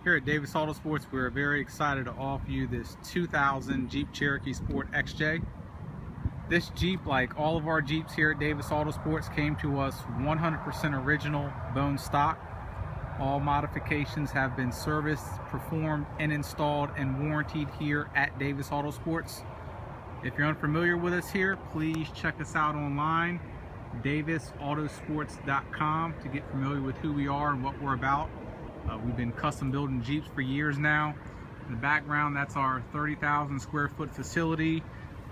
Here at Davis AutoSports, we're very excited to offer you this 2000 Jeep Cherokee Sport XJ. This Jeep, like all of our Jeeps here at Davis AutoSports, came to us 100% original bone stock. All modifications have been serviced, performed, and installed and warranted here at Davis AutoSports. If you're unfamiliar with us here, please check us out online, davisautosports.com, to get familiar with who we are and what we're about. We've been custom building Jeeps for years now. In the background, that's our 30,000 square foot facility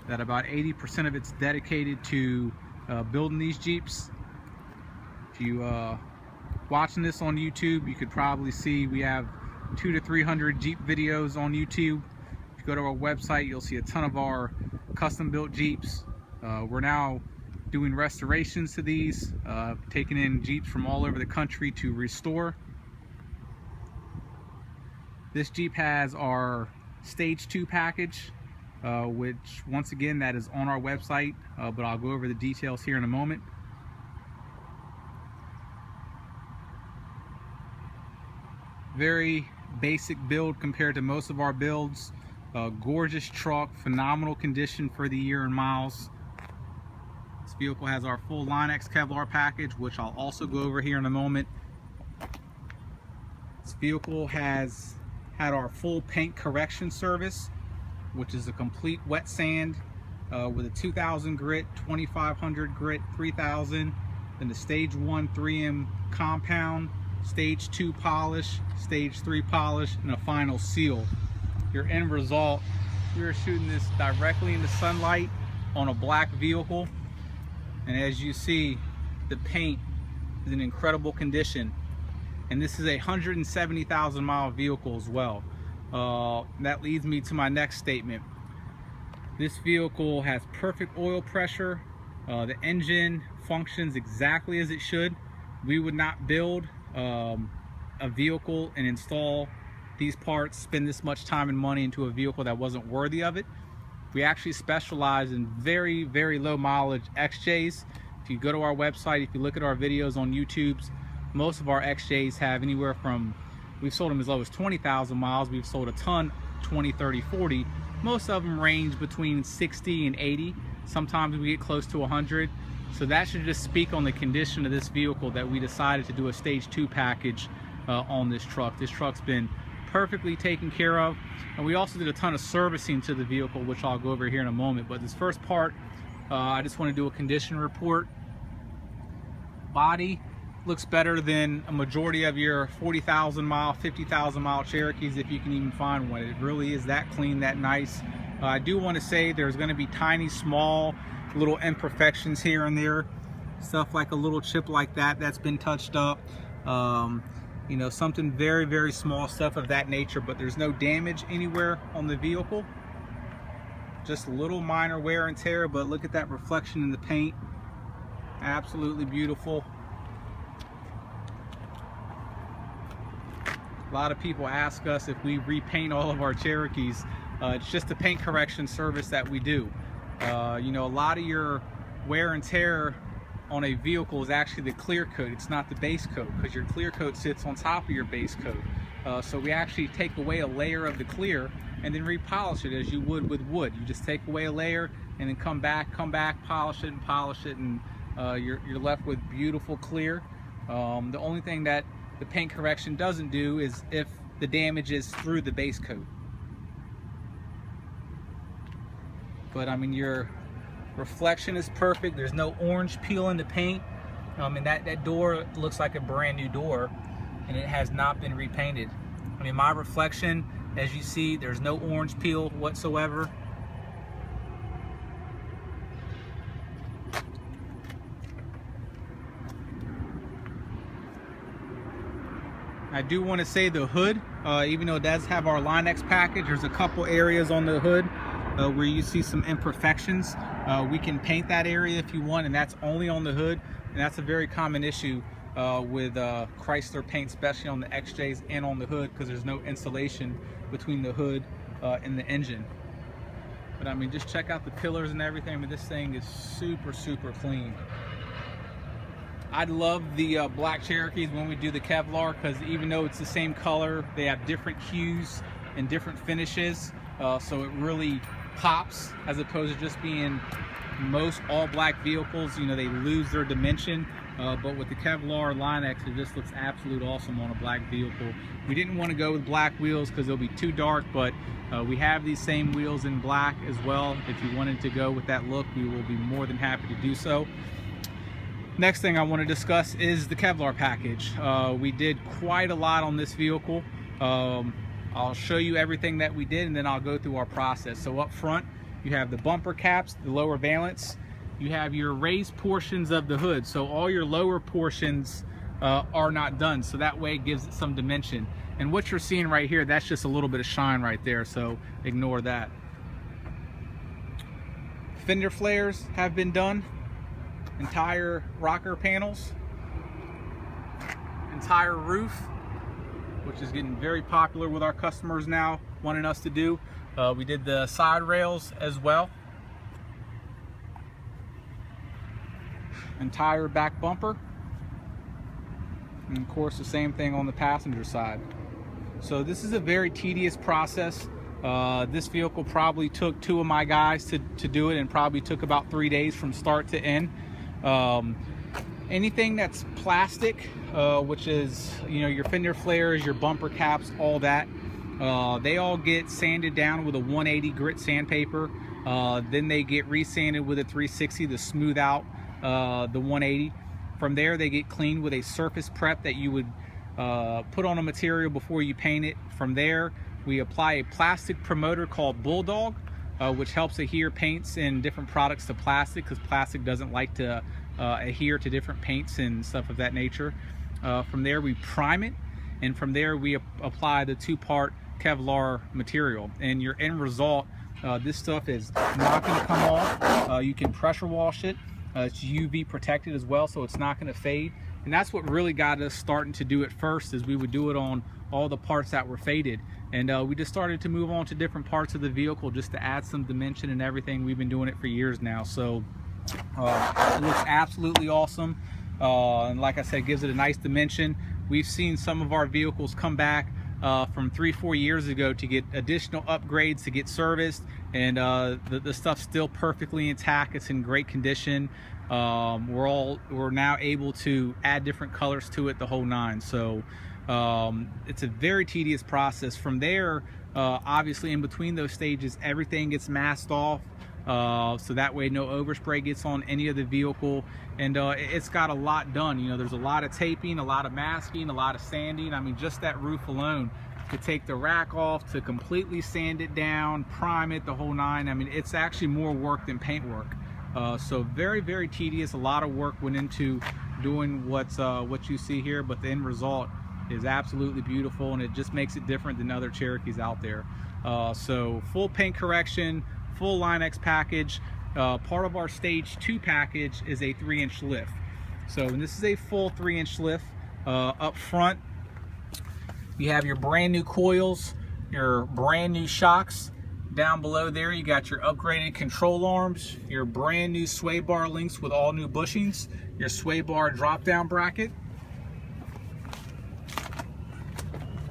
that about 80% of it's dedicated to building these Jeeps. If you watching this on YouTube, you could probably see we have 200 to 300 Jeep videos on YouTube. If you go to our website, you'll see a ton of our custom built Jeeps. We're now doing restorations to these, taking in Jeeps from all over the country to restore. This Jeep has our Stage 2 package, which once again, that is on our website, but I'll go over the details here in a moment. Very basic build compared to most of our builds. Gorgeous truck, phenomenal condition for the year and miles. This vehicle has our full Line X Kevlar package, which I'll also go over here in a moment. This vehicle has had our full paint correction service, which is a complete wet sand with a 2000 grit, 2500 grit, 3000, then the Stage 1 3M compound, Stage 2 polish, Stage 3 polish, and a final seal. Your end result, we are shooting this directly into sunlight on a black vehicle, and as you see, the paint is in incredible condition. And this is a 170,000 mile vehicle as well. That leads me to my next statement. This vehicle has perfect oil pressure. The engine functions exactly as it should. We would not build a vehicle and install these parts, spend this much time and money into a vehicle that wasn't worthy of it. We actually specialize in very, very low mileage XJs. If you go to our website, if you look at our videos on YouTube, most of our XJs have anywhere from, we've sold them as low as 20,000 miles. We've sold a ton 20, 30, 40. Most of them range between 60 and 80. Sometimes we get close to 100. So that should just speak on the condition of this vehicle that we decided to do a Stage 2 package on this truck. This truck's been perfectly taken care of. And we also did a ton of servicing to the vehicle, which I'll go over here in a moment. But this first part, I just want to do a condition report. Body looks better than a majority of your 40,000 mile, 50,000 mile Cherokees, if you can even find one. It really is that clean, that nice. I do want to say there's going to be tiny, small, little imperfections here and there. Stuff like a little chip like that that's been touched up. You know, something very, very small stuff of that nature, but there's no damage anywhere on the vehicle. Just a little minor wear and tear, but look at that reflection in the paint. Absolutely beautiful. A lot of people ask us if we repaint all of our Cherokees. It's just a paint correction service that we do. You know, a lot of your wear and tear on a vehicle is actually the clear coat. It's not the base coat, because your clear coat sits on top of your base coat. So we actually take away a layer of the clear and then repolish it as you would with wood. You just take away a layer and then come back, polish it, and you're left with beautiful clear. The only thing that the paint correction doesn't do is if the damage is through the base coat. But I mean, your reflection is perfect. There's no orange peel in the paint. And that door looks like a brand new door, and it has not been repainted. I mean, my reflection, as you see, there's no orange peel whatsoever. I do want to say the hood, even though it does have our Line X package, there's a couple areas on the hood where you see some imperfections. We can paint that area if you want, and that's only on the hood. And that's a very common issue with Chrysler paint, especially on the XJs and on the hood, because there's no insulation between the hood and the engine. But I mean, just check out the pillars and everything. I mean, this thing is super, super clean. I love the black Cherokees when we do the Kevlar, because even though it's the same color, they have different hues and different finishes, so it really pops, as opposed to just being most all black vehicles. You know, they lose their dimension, but with the Kevlar Line-X, it just looks absolute awesome on a black vehicle. We didn't want to go with black wheels because they'll be too dark, but we have these same wheels in black as well. If you wanted to go with that look, we will be more than happy to do so. Next thing I want to discuss is the Kevlar package. We did quite a lot on this vehicle. I'll show you everything that we did, and then I'll go through our process. So up front, you have the bumper caps, the lower valance. You have your raised portions of the hood. So all your lower portions are not done. So that way it gives it some dimension. And what you're seeing right here, that's just a little bit of shine right there. So ignore that. Fender flares have been done. Entire rocker panels, entire roof, which is getting very popular with our customers now, wanting us to do. We did the side rails as well. Entire back bumper. And of course the same thing on the passenger side. So this is a very tedious process. This vehicle probably took 2 of my guys to do it, and probably took about 3 days from start to end. Anything that's plastic, which is, you know, your fender flares, your bumper caps, all that, they all get sanded down with a 180 grit sandpaper. Then they get resanded with a 360 to smooth out the 180. From there, they get cleaned with a surface prep that you would put on a material before you paint it. From there, we apply a plastic promoter called Bulldog, which helps adhere paints and different products to plastic, because plastic doesn't like to adhere to different paints and stuff of that nature. From there, we prime it, and from there we apply the 2-part Kevlar material, and your end result, this stuff is not going to come off. You can pressure wash it. It's UV protected as well, so it's not going to fade. And that's what really got us starting to do it first, is we would do it on all the parts that were faded. And we just started to move on to different parts of the vehicle just to add some dimension and everything. We've been doing it for years now. So it looks absolutely awesome. And like I said, gives it a nice dimension. We've seen some of our vehicles come back from 3-4 years ago to get additional upgrades, to get serviced, and the stuff's still perfectly intact. It's in great condition. We're now able to add different colors to it, the whole 9. So it's a very tedious process. From there, obviously in between those stages, everything gets masked off, so that way no overspray gets on any of the vehicle. And it's got a lot done. You know, there's a lot of taping, a lot of masking, a lot of sanding. I mean, just that roof alone, to take the rack off, to completely sand it down, prime it, the whole 9. I mean, it's actually more work than paint work. So very, very tedious. A lot of work went into doing what you see here, but the end result is absolutely beautiful, and it just makes it different than other Cherokees out there. So full paint correction, full Line-X package. Part of our stage 2 package is a 3-inch lift. So this is a full 3-inch lift. Up front, you have your brand new coils, your brand new shocks. Down below there, you got your upgraded control arms, your brand new sway bar links with all new bushings, your sway bar drop down bracket.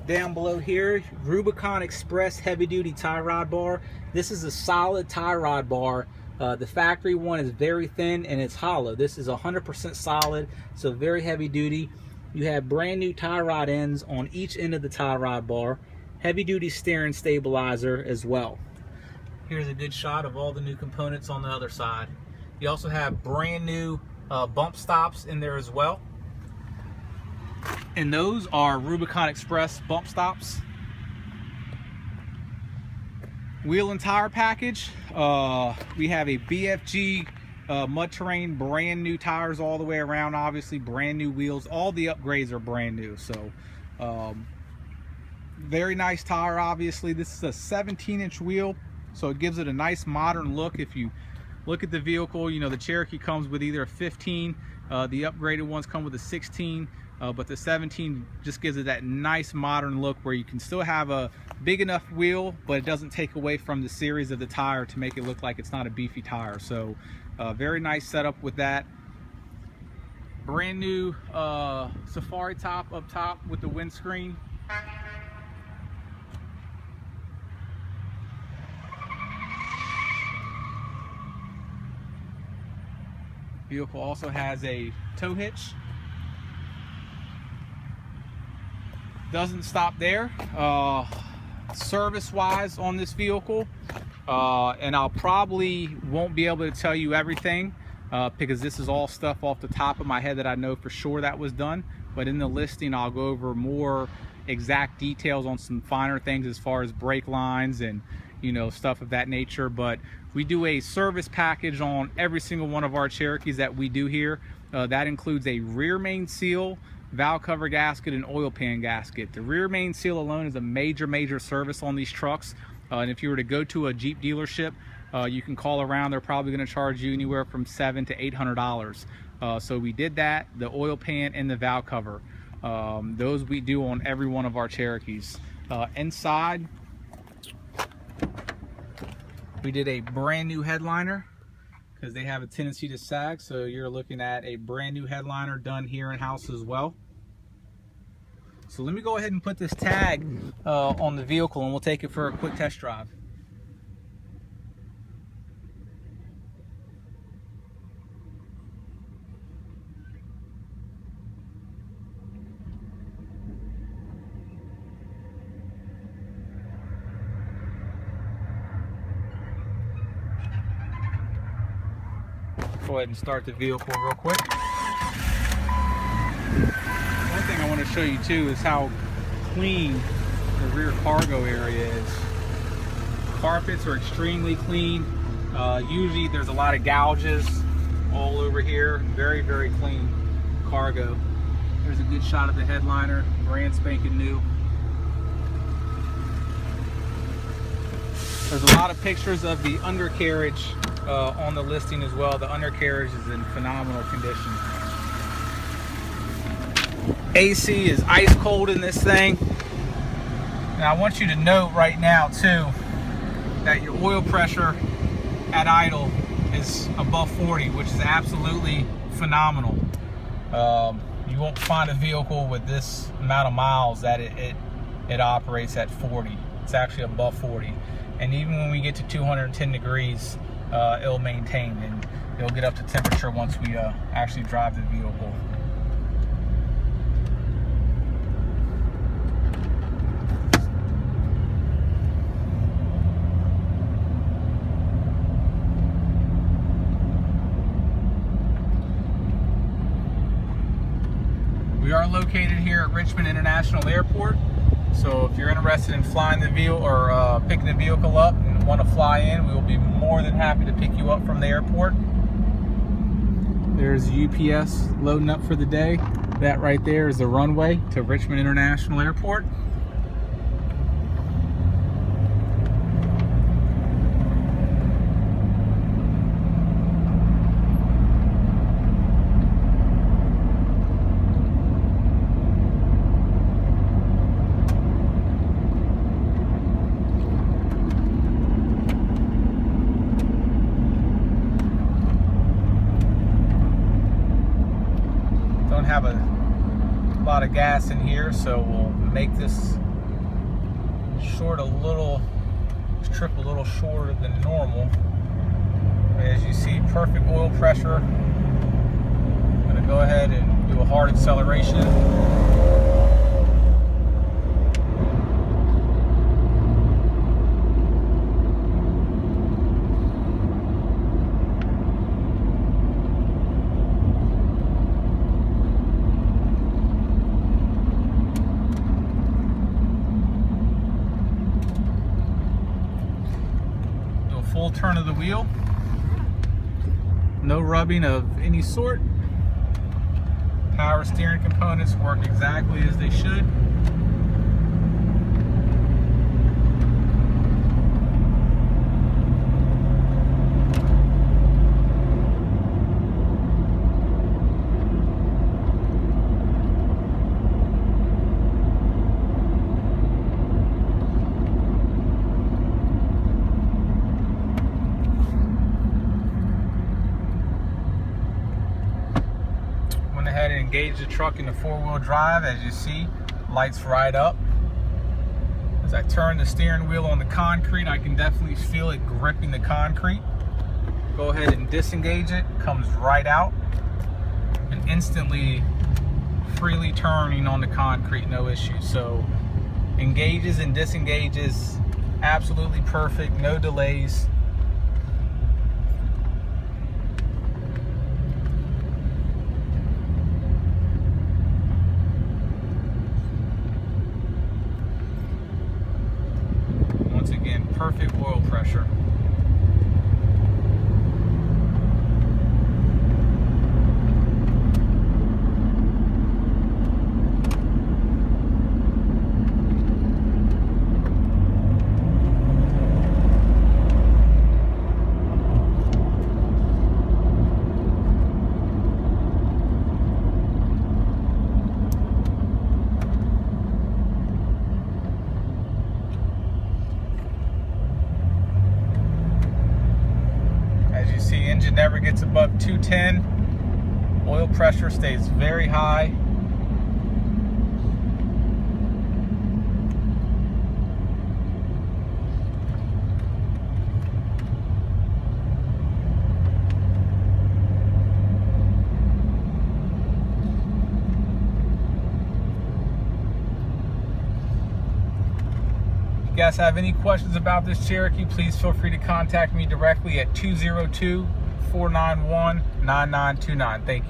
Down below here, Rubicon Express heavy duty tie rod bar. This is a solid tie rod bar. The factory one is very thin and it's hollow. This is 100% solid, so very heavy duty. You have brand new tie rod ends on each end of the tie rod bar. Heavy duty steering stabilizer as well. Here's a good shot of all the new components on the other side. You also have brand new bump stops in there as well. And those are Rubicon Express bump stops. Wheel and tire package. We have a BFG mud terrain, brand new tires all the way around, obviously brand new wheels. All the upgrades are brand new. So very nice tire. Obviously this is a 17-inch wheel, so it gives it a nice modern look. If you look at the vehicle, you know, the Cherokee comes with either a 15, the upgraded ones come with a 16, but the 17 just gives it that nice modern look where you can still have a big enough wheel, but it doesn't take away from the series of the tire to make it look like it's not a beefy tire. So very nice setup with that. Brand new Safari top up top with the windscreen. Vehicle also has a tow hitch. Doesn't stop there. Service wise on this vehicle, and I'll probably won't be able to tell you everything because this is all stuff off the top of my head that I know for sure that was done, but in the listing I'll go over more exact details on some finer things as far as brake lines and, you know, stuff of that nature. But we do a service package on every single one of our Cherokees that we do here. That includes a rear main seal, valve cover gasket, and oil pan gasket. The rear main seal alone is a major service on these trucks, and if you were to go to a Jeep dealership, you can call around. They're probably going to charge you anywhere from $700 to $800. So we did that, the oil pan and the valve cover. Those we do on every one of our Cherokees. Inside, we did a brand new headliner because they have a tendency to sag, so you're looking at a brand new headliner done here in house as well. So let me go ahead and put this tag on the vehicle and we'll take it for a quick test drive. Go ahead and start the vehicle real quick. One thing I want to show you too is how clean the rear cargo area is. Carpets are extremely clean. Usually there's a lot of gouges all over here. Very clean cargo. There's a good shot of the headliner, brand spanking new. There's a lot of pictures of the undercarriage on the listing as well. The undercarriage is in phenomenal condition. AC is ice cold in this thing. And I want you to note right now too that your oil pressure at idle is above 40, which is absolutely phenomenal. You won't find a vehicle with this amount of miles that it operates at 40. It's actually above 40. And even when we get to 210 degrees, it'll maintain and it'll get up to temperature once we actually drive the vehicle. We are located here at Richmond International Airport. So if you're interested in flying the vehicle or picking the vehicle up and want to fly in, we will be more than happy to pick you up from the airport. There's UPS loading up for the day. That right there is the runway to Richmond International Airport. Have a lot of gas in here, so we'll make this short a little, trip a little shorter than normal. As you see, perfect oil pressure. I'm going to go ahead and do a hard acceleration. Full turn of the wheel, no rubbing of any sort. Power steering components work exactly as they should. engage the truck into 4-wheel drive. As you see, lights right up. As I turn the steering wheel on the concrete, I can definitely feel it gripping the concrete. Go ahead and disengage it, comes right out, and instantly freely turning on the concrete, no issue. So engages and disengages absolutely perfect, no delays. Once again, perfect oil pressure. As you see, engine never gets above 210. Oil pressure stays very high. If you guys have any questions about this Cherokee, please feel free to contact me directly at 202-491-9929. Thank you.